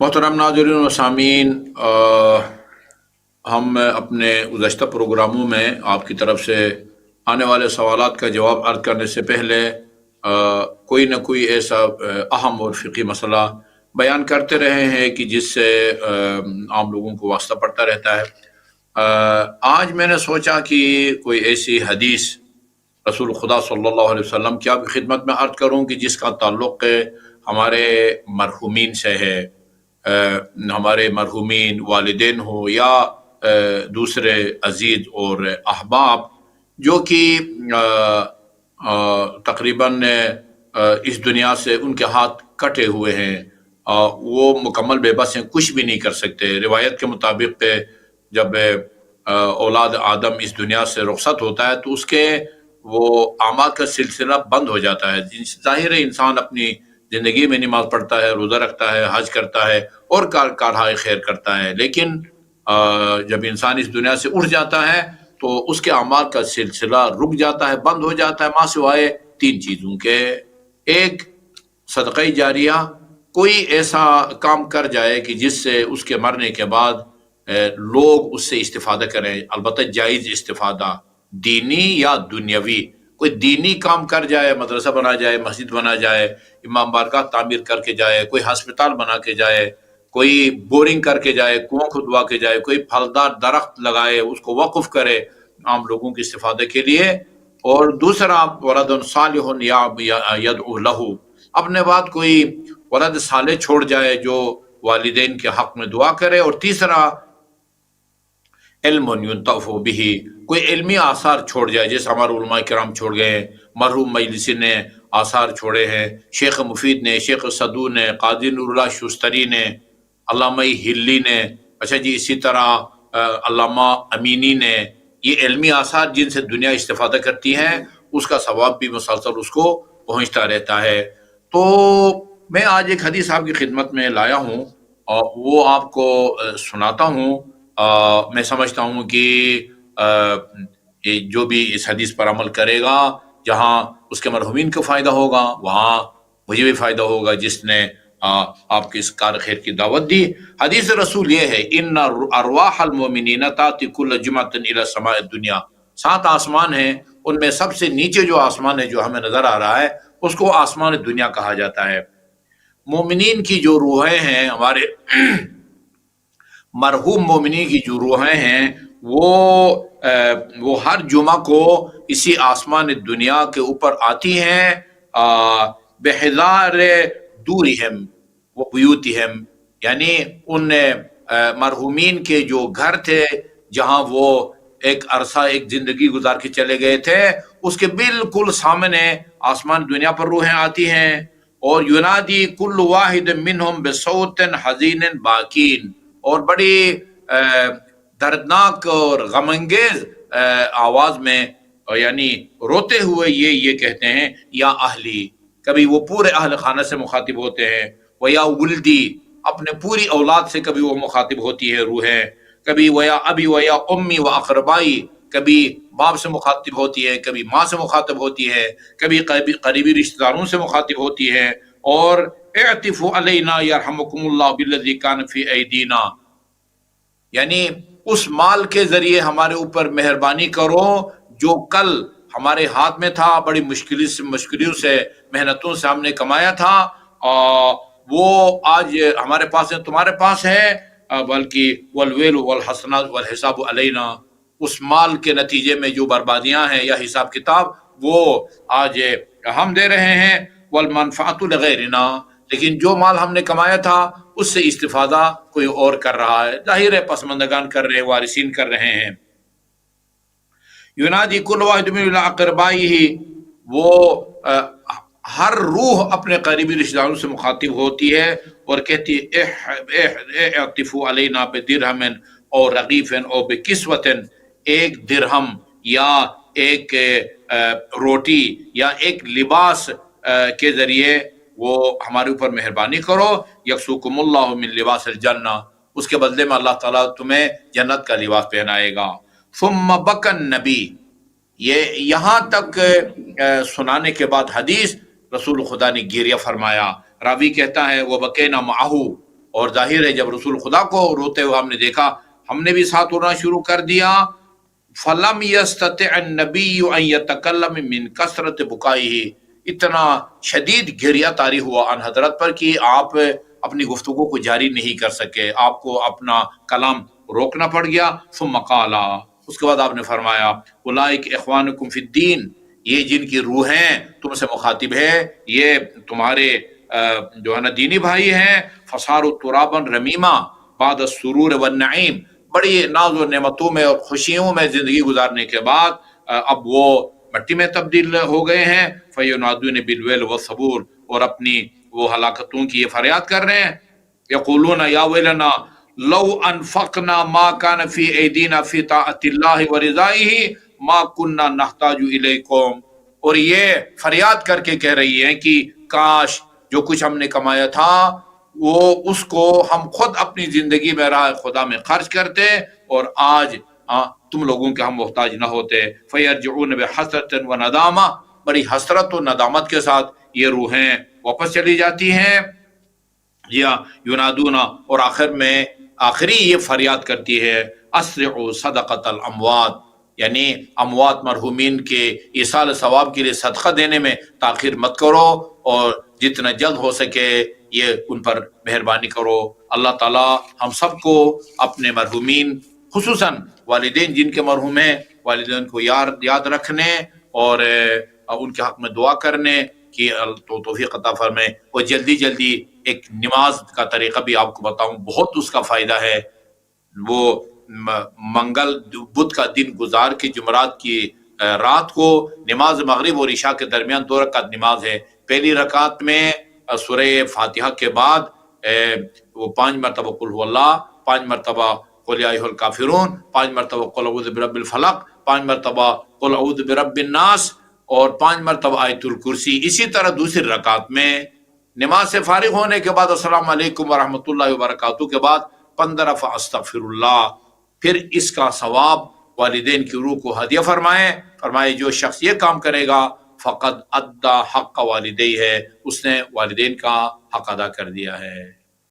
محترم ناظرین و سامعین، ہم اپنے گزشتہ پروگراموں میں آپ کی طرف سے آنے والے سوالات کا جواب عرض کرنے سے پہلے کوئی نہ کوئی ایسا اہم اور فقہی مسئلہ بیان کرتے رہے ہیں کہ جس سے عام لوگوں کو واسطہ پڑتا رہتا ہے۔ آج میں نے سوچا کہ کوئی ایسی حدیث رسول خدا صلی اللہ علیہ وسلم کی آپ کی خدمت میں عرض کروں کہ جس کا تعلق ہمارے مرحومین سے ہے، ہمارے مرحومین والدین ہو یا دوسرے عزیز اور احباب جو کہ تقریباً اس دنیا سے ان کے ہاتھ کٹے ہوئے ہیں، وہ مکمل بے بس ہیں، کچھ بھی نہیں کر سکتے۔ روایت کے مطابق جب اولاد آدم اس دنیا سے رخصت ہوتا ہے تو اس کے وہ اعمال کا سلسلہ بند ہو جاتا ہے۔ ظاہر ہے انسان اپنی زندگی میں نماز پڑھتا ہے، روزہ رکھتا ہے، حج کرتا ہے اور کارہائے خیر کرتا ہے، لیکن جب انسان اس دنیا سے اٹھ جاتا ہے تو اس کے اعمال کا سلسلہ رک جاتا ہے، بند ہو جاتا ہے، ماں سوائے تین چیزوں کے۔ ایک، صدقہ جاریہ، کوئی ایسا کام کر جائے کہ جس سے اس کے مرنے کے بعد لوگ اس سے استفادہ کریں، البتہ جائز استفادہ، دینی یا دنیاوی۔ کوئی دینی کام کر جائے، مدرسہ بنا جائے، مسجد بنا جائے، امام بارگاہ تعمیر کر کے جائے، کوئی ہسپتال بنا کے جائے، کوئی بورنگ کر کے جائے، کنواں کھدوا کے جائے، کوئی پھلدار درخت لگائے، اس کو وقف کرے عام لوگوں کے استفادے کے لیے۔ اور دوسرا، ولد صالح یدعو لہ، اپنے بعد کوئی ولد صالح چھوڑ جائے جو والدین کے حق میں دعا کرے۔ اور تیسرا، علم ينتفع به، کوئی علمی آثار چھوڑ جائے، جیسے ہمارے علماء کرام چھوڑ گئے ہیں، مرحوم مجلسی نے آثار چھوڑے ہیں، شیخ مفید نے، شیخ صدو نے، قاضی نور اللہ شستری نے، علامہ ہلی نے، اچھا جی، اسی طرح علامہ امینی نے۔ یہ علمی آثار جن سے دنیا استفادہ کرتی ہے، اس کا ثواب بھی مسلسل اس کو پہنچتا رہتا ہے۔ تو میں آج ایک حدیث آپ کی خدمت میں لایا ہوں اور وہ آپ کو سناتا ہوں۔ میں سمجھتا ہوں کہ جو بھی اس حدیث پر عمل کرے گا، جہاں اس کے مرحومین کو فائدہ ہوگا وہاں مجھے بھی فائدہ ہوگا جس نے آپ کی اس کار خیر کی دعوت دی۔ حدیث رسول یہ ہے، ان ارواح المؤمنین تاتی کل جمعۃ الی السماء الدنیا، 7 آسمان ہیں، ان میں سب سے نیچے جو آسمان ہے جو ہمیں نظر آ رہا ہے اس کو آسمان دنیا کہا جاتا ہے۔ مومنین کی جو روحیں ہیں، ہمارے مرحوم مومنین کی جو روحیں ہیں، وہ ہر جمعہ کو اسی آسمان دنیا کے اوپر آتی ہیں، بحضار دورہم و بیوتہم، یعنی ان مرحومین کے جو گھر تھے جہاں وہ ایک عرصہ ایک زندگی گزار کے چلے گئے تھے، اس کے بالکل سامنے آسمان دنیا پر روحیں آتی ہیں۔ اور ینادی کل واحد منہم بصوت حزین باکین، اور بڑی دردناک اور غم انگیز آواز میں، یعنی روتے ہوئے یہ کہتے ہیں، یا اہلی، کبھی وہ پورے اہل خانہ سے مخاطب ہوتے ہیں، ویا ولدی، اپنے پوری اولاد سے کبھی وہ مخاطب ہوتی ہے روحیں، کبھی ویا ابی ویا امی و اقربائی، کبھی باپ سے مخاطب ہوتی ہے، کبھی ماں سے مخاطب ہوتی ہے، کبھی قریبی رشتہ داروں سے مخاطب ہوتی ہے۔ اور اعطفوا علینا یرحمکم اللہ بالذی کان فی ایدینا، یعنی اس مال کے ذریعے ہمارے اوپر مہربانی کرو جو کل ہمارے ہاتھ میں تھا، بڑی مشکلوں سے محنتوں سے ہم نے کمایا تھا، اور وہ آج ہمارے پاس ہے، تمہارے پاس ہے، بلکہ والویل والحسنات والحساب علینا، اس مال کے نتیجے میں جو بربادیاں ہیں یا حساب کتاب وہ آج ہم دے رہے ہیں، والمنفعت لغیرنا، لیکن جو مال ہم نے کمایا تھا اس سے استفادہ کوئی اور کر رہا ہے، ظاہر ہے پسماندگان کر رہے ہیں، وارثین کر رہے ہیں۔ ینادی کل واحد من اقربائہ، وہ ہر روح اپنے قریبی رشتہ داروں سے مخاطب ہوتی ہے اور کہتی ہے اعطفوا علینا بدرہم او رغیف او بکسوۃ، ایک درہم یا ایک روٹی یا ایک لباس کے ذریعے وہ ہمارے اوپر مہربانی کرو، یکسوکم اللہ من لباس الجنہ، اس کے بدلے میں اللہ تعالیٰ تمہیں جنت کا لباس پہنائے گا۔ ثم بکن نبی، یہ یہاں تک سنانے کے بعد حدیث رسول خدا نے گریہ فرمایا۔ راوی کہتا ہے وہ بکینا معہو، اور ظاہر ہے جب رسول خدا کو روتے ہوئے ہم نے دیکھا، ہم نے بھی ساتھ رونا شروع کر دیا۔ فلم یستطع النبی ان یتکلم من کثرت بکائہ، اتنا شدید گریہ طاری ہوا ان حضرت پر کہ آپ اپنی گفتگو کو جاری نہیں کر سکے، آپ کو اپنا کلام روکنا پڑ گیا۔ ثم قال، اس کے بعد آپ نے فرمایا، اولئک اخوانکم فی الدین، یہ جن کی روحیں تم سے مخاطب ہے، یہ تمہارے جو ہے نا دینی بھائی ہیں۔ فصاروا ترابا رمیما بعد السرور والنعیم، بڑی ناز و نعمتوں میں اور خوشیوں میں زندگی گزارنے کے بعد اب وہ مٹی میں تبدیل ہو گئے ہیں۔ فینادون بالویل والصبور، اور اپنی وہ ہلاکتوں کی یہ فریاد کر رہے ہیں۔ یقولون یا ویلنا لو انفقنا ما کان فی ایدینا فی طاعت اللہ ورضائہ ما کننا نحتاج الیکم، اور یہ فریاد کر کے کہہ رہی ہیں کہ کاش جو کچھ ہم نے کمایا تھا وہ اس کو ہم خود اپنی زندگی میں راہ خدا میں خرچ کرتے، اور آج تم لوگوں کے ہم محتاج نہ ہوتے۔ فیرجعون بحسرۃ و ندامہ، بڑی حسرت و ندامت کے ساتھ یہ روحیں واپس چلی جاتی ہیں۔ یا ینادون، اور آخر میں آخری یہ فریاد کرتی ہے، اسرعوا صدقۃ الاموات، یعنی اموات مرحومین کے ایصال ثواب کے لیے صدقہ دینے میں تاخیر مت کرو، اور جتنا جلد ہو سکے یہ ان پر مہربانی کرو۔ اللہ تعالی ہم سب کو اپنے مرحومین، خصوصاً والدین جن کے مرحوم ہیں، والدین کو یاد رکھنے اور ان کے حق میں دعا کرنے کی توفیق عطا فرمائے۔ اور جلدی جلدی ایک نماز کا طریقہ بھی آپ کو بتاؤں، بہت اس کا فائدہ ہے۔ وہ منگل بدھ کا دن گزار کے جمعرات کی رات کو نماز مغرب اور عشاء کے درمیان 2 رکعت نماز ہے۔ پہلی رکعت میں سورہ فاتحہ کے بعد وہ 5 مرتبہ قل هو اللہ، 5 مرتبہ قل یا ایھا الکافرون، 5 مرتبہ قل اعوذ برب الفلق، 5 مرتبہ قل اعوذ برب الناس، اور 5 مرتبہ آیت الکرسی۔ اسی طرح دوسری رکعت میں نماز سے فارغ ہونے کے بعد السلام علیکم ورحمۃ اللہ وبرکاتہ کے بعد 15 دفعہ استغفر اللہ۔ پھر اس کا ثواب والدین کی روح کو ہدیہ فرمائے جو شخص یہ کام کرے گا فقد ادا حق والدی ہے، اس نے والدین کا حق ادا کر دیا ہے۔